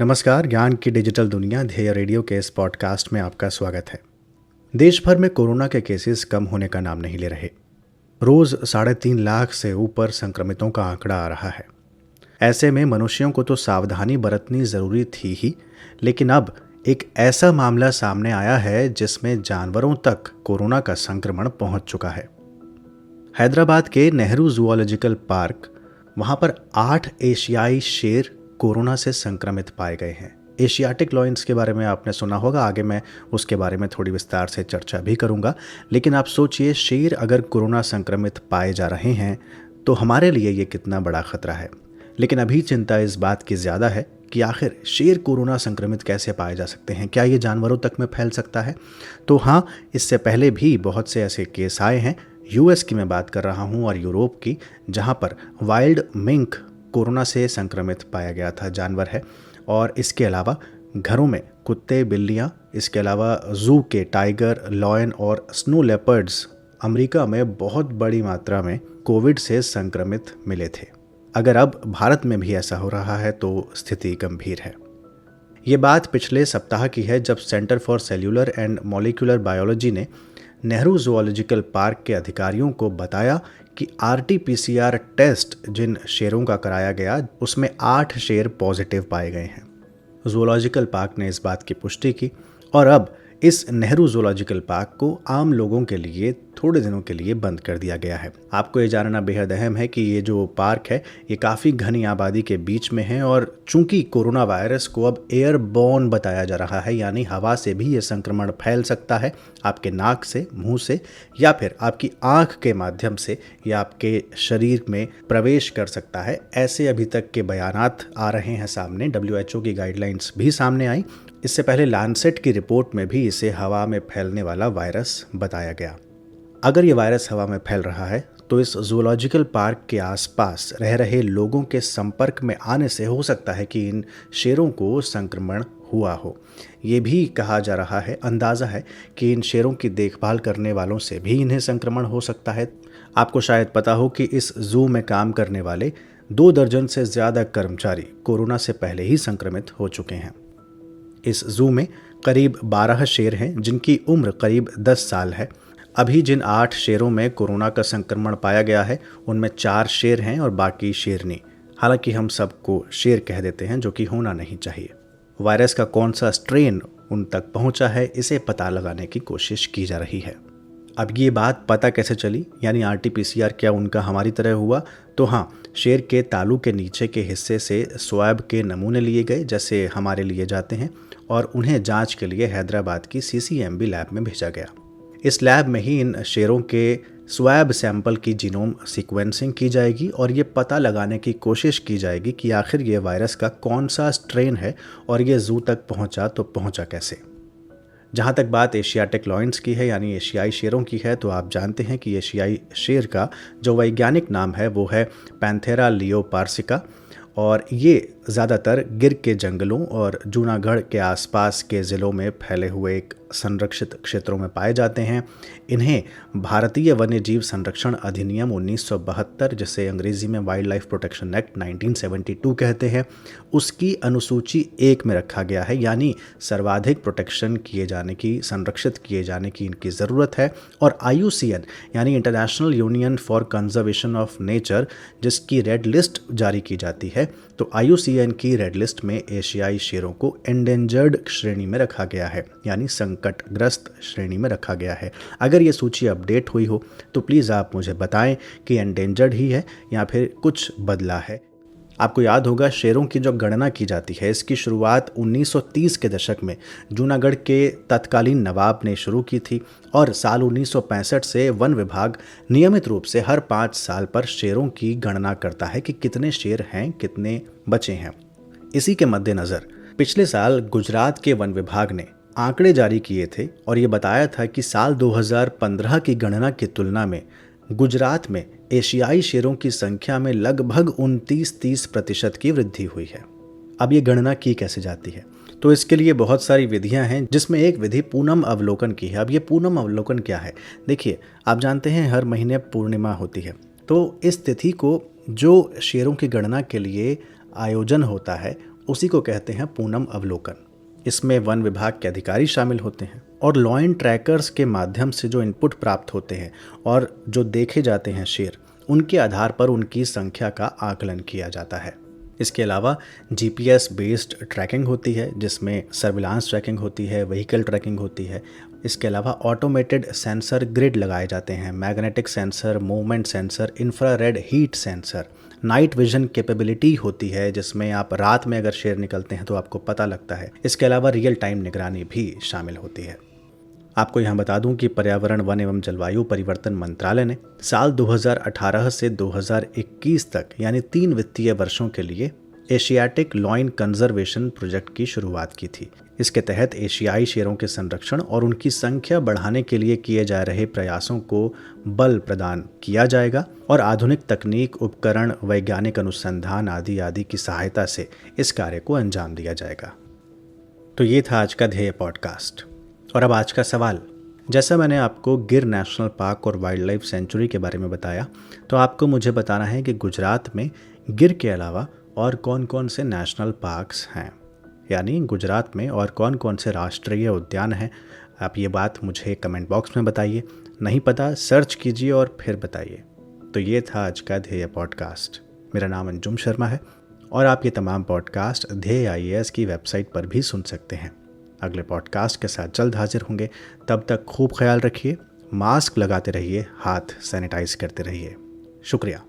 नमस्कार, ज्ञान की डिजिटल दुनिया ध्येय रेडियो के इस पॉडकास्ट में आपका स्वागत है। देश भर में कोरोना के केसेस कम होने का नाम नहीं ले रहे। रोज 3.5 लाख से ऊपर संक्रमितों का आंकड़ा आ रहा है। ऐसे में मनुष्यों को तो सावधानी बरतनी जरूरी थी ही, लेकिन अब एक ऐसा मामला सामने आया है जिसमें जानवरों तक कोरोना का संक्रमण पहुंच चुका है। हैदराबाद के नेहरू जूलॉजिकल पार्क, वहां पर 8 एशियाई शेर कोरोना से संक्रमित पाए गए हैं। एशियाटिक लॉयंस के बारे में आपने सुना होगा, आगे मैं उसके बारे में थोड़ी विस्तार से चर्चा भी करूंगा। लेकिन आप सोचिए, शेर अगर कोरोना संक्रमित पाए जा रहे हैं तो हमारे लिए ये कितना बड़ा खतरा है। लेकिन अभी चिंता इस बात की ज़्यादा है कि आखिर शेर कोरोना संक्रमित कैसे पाए जा सकते हैं, क्या ये जानवरों तक में फैल सकता है? तो हाँ, इससे पहले भी बहुत से ऐसे केस आए हैं। यूएस की मैं बात कर रहा हूँ और यूरोप की, जहाँ पर वाइल्ड मिंक कोरोना से संक्रमित पाया गया था, जानवर है। और इसके अलावा घरों में कुत्ते, बिल्लियाँ, इसके अलावा जू के टाइगर, लॉयन और स्नो लेपर्ड्स अमेरिका में बहुत बड़ी मात्रा में कोविड से संक्रमित मिले थे। अगर अब भारत में भी ऐसा हो रहा है तो स्थिति गंभीर है। ये बात पिछले सप्ताह की है, जब centre for cellular and molecular biology ने नेहरू जूलॉजिकल पार्क के अधिकारियों को बताया कि आरटी-पीसीआर टेस्ट जिन शेरों का कराया गया उसमें 8 शेर पॉजिटिव पाए गए हैं। जूलॉजिकल पार्क ने इस बात की पुष्टि की और अब इस नेहरू जूलॉजिकल पार्क को आम लोगों के लिए थोड़े दिनों के लिए बंद कर दिया गया है। आपको ये जानना बेहद अहम है कि ये जो पार्क है ये काफ़ी घनी आबादी के बीच में है, और चूंकि कोरोना वायरस को अब एयरबॉर्न बताया जा रहा है, यानी हवा से भी ये संक्रमण फैल सकता है, आपके नाक से, मुंह से, या फिर आपकी आंख के माध्यम से, या आपके शरीर में प्रवेश कर सकता है। ऐसे अभी तक के बयानात आ रहे हैं सामने। WHO की गाइडलाइंस भी सामने आई। इससे पहले लैंसेट की रिपोर्ट में भी इसे हवा में फैलने वाला वायरस बताया गया। अगर ये वायरस हवा में फैल रहा है तो इस जूलॉजिकल पार्क के आसपास रह रहे लोगों के संपर्क में आने से हो सकता है कि इन शेरों को संक्रमण हुआ हो। ये भी कहा जा रहा है, अंदाज़ा है कि इन शेरों की देखभाल करने वालों से भी इन्हें संक्रमण हो सकता है। आपको शायद पता हो कि इस जू में काम करने वाले 2 दर्जन से ज़्यादा कर्मचारी कोरोना से पहले ही संक्रमित हो चुके हैं। इस जू में करीब 12 शेर हैं जिनकी उम्र करीब 10 साल है। अभी जिन 8 शेरों में कोरोना का संक्रमण पाया गया है उनमें 4 शेर हैं और बाकी शेरनी। हालांकि हम सबको शेर कह देते हैं, जो कि होना नहीं चाहिए। वायरस का कौन सा स्ट्रेन उन तक पहुंचा है, इसे पता लगाने की कोशिश की जा रही है। अब ये बात पता कैसे चली, यानी आरटी-पीसीआर क्या उनका हमारी तरह हुआ? तो हाँ, शेर के तालू के नीचे के हिस्से से स्वैब के नमूने लिए गए, जैसे हमारे लिए जाते हैं, और उन्हें जांच के लिए हैदराबाद की CCMB लैब में भेजा गया। इस लैब में ही इन शेरों के स्वैब सैंपल की जीनोम सीक्वेंसिंग की जाएगी और ये पता लगाने की कोशिश की जाएगी कि आखिर ये वायरस का कौन सा स्ट्रेन है और ये जू तक पहुंचा तो पहुंचा कैसे। जहाँ तक बात एशियाटिक लॉयंस की है, यानी एशियाई शेरों की है, तो आप जानते हैं कि एशियाई शेर का जो वैज्ञानिक नाम है वो है पैंथेरा लियोपार्सिका, और ये ज़्यादातर गिर के जंगलों और जूनागढ़ के आसपास के ज़िलों में फैले हुए एक संरक्षित क्षेत्रों में पाए जाते हैं। इन्हें भारतीय वन्यजीव संरक्षण अधिनियम 1972, जिसे अंग्रेज़ी में वाइल्ड लाइफ प्रोटेक्शन एक्ट 1972 कहते हैं, उसकी अनुसूची 1 में रखा गया है, यानी सर्वाधिक प्रोटेक्शन किए जाने की, संरक्षित किए जाने की इनकी ज़रूरत है। और IUCN यानी international union for conservation of nature, जिसकी रेड लिस्ट जारी की जाती है, तो IUCN की रेड लिस्ट में एशियाई शेरों को एंडेंजर्ड श्रेणी में रखा गया है, यानी संकटग्रस्त श्रेणी में रखा गया है। अगर ये सूची अपडेट हुई हो तो प्लीज़ आप मुझे बताएं कि एंडेंजर्ड ही है या फिर कुछ बदला है। आपको याद होगा, शेरों की जो गणना की जाती है इसकी शुरुआत 1930 के दशक में जूनागढ़ के तत्कालीन नवाब ने शुरू की थी, और साल 1965 से वन विभाग नियमित रूप से हर 5 साल पर शेरों की गणना करता है कि कितने शेर हैं, कितने बचे हैं। इसी के मद्देनज़र पिछले साल गुजरात के वन विभाग ने आंकड़े जारी किए थे और ये बताया था कि साल 2015 की गणना की तुलना में गुजरात में एशियाई शेरों की संख्या में लगभग 29-30% की वृद्धि हुई है। अब ये गणना की कैसे जाती है? तो इसके लिए बहुत सारी विधियां हैं, जिसमें एक विधि पूनम अवलोकन की है। अब ये पूनम अवलोकन क्या है? देखिए, आप जानते हैं हर महीने पूर्णिमा होती है, तो इस तिथि को जो शेरों की गणना के लिए आयोजन होता है उसी को कहते हैं पूनम अवलोकन। इसमें वन विभाग के अधिकारी शामिल होते हैं और लॉयन ट्रैकर्स के माध्यम से जो इनपुट प्राप्त होते हैं और जो देखे जाते हैं शेर, उनके आधार पर उनकी संख्या का आकलन किया जाता है। इसके अलावा जीपीएस बेस्ड ट्रैकिंग होती है, जिसमें सर्विलांस ट्रैकिंग होती है, व्हीकल ट्रैकिंग होती है। इसके अलावा ऑटोमेटेड सेंसर ग्रिड लगाए जाते हैं, magnetic sensor, movement sensor, infrared heat sensor, night vision capability होती है, जिसमें आप रात में अगर शेर निकलते हैं तो आपको पता लगता है। इसके अलावा रियल टाइम निगरानी भी शामिल होती है। आपको यहाँ बता दूं कि पर्यावरण, वन एवं जलवायु परिवर्तन मंत्रालय ने साल 2018 से 2021 तक यानी 3 वित्तीय वर्षों के लिए एशियाटिक लॉइन कंजर्वेशन प्रोजेक्ट की शुरुआत की थी। इसके तहत एशियाई शेरों के संरक्षण और उनकी संख्या बढ़ाने के लिए किए जा रहे प्रयासों को बल प्रदान किया जाएगा और आधुनिक तकनीक, उपकरण, वैज्ञानिक अनुसंधान आदि की सहायता से इस कार्य को अंजाम दिया जाएगा। तो ये था आज का ध्येय पॉडकास्ट। और अब आज का सवाल। जैसा मैंने आपको गिर नेशनल पार्क और वाइल्ड लाइफ सेंचुरी के बारे में बताया, तो आपको मुझे बताना है कि गुजरात में गिर के अलावा और कौन कौन से नेशनल पार्क्स हैं, यानी गुजरात में और कौन कौन से राष्ट्रीय उद्यान हैं। आप ये बात मुझे कमेंट बॉक्स में बताइए, नहीं पता सर्च कीजिए और फिर बताइए। तो ये था आज का ध्येय पॉडकास्ट। मेरा नाम अंजुम शर्मा है और आप ये तमाम पॉडकास्ट ध्येय IAS की वेबसाइट पर भी सुन सकते हैं। अगले पॉडकास्ट के साथ जल्द हाजिर होंगे। तब तक खूब ख्याल रखिए, मास्क लगाते रहिए, हाथ सैनिटाइज करते रहिए। शुक्रिया।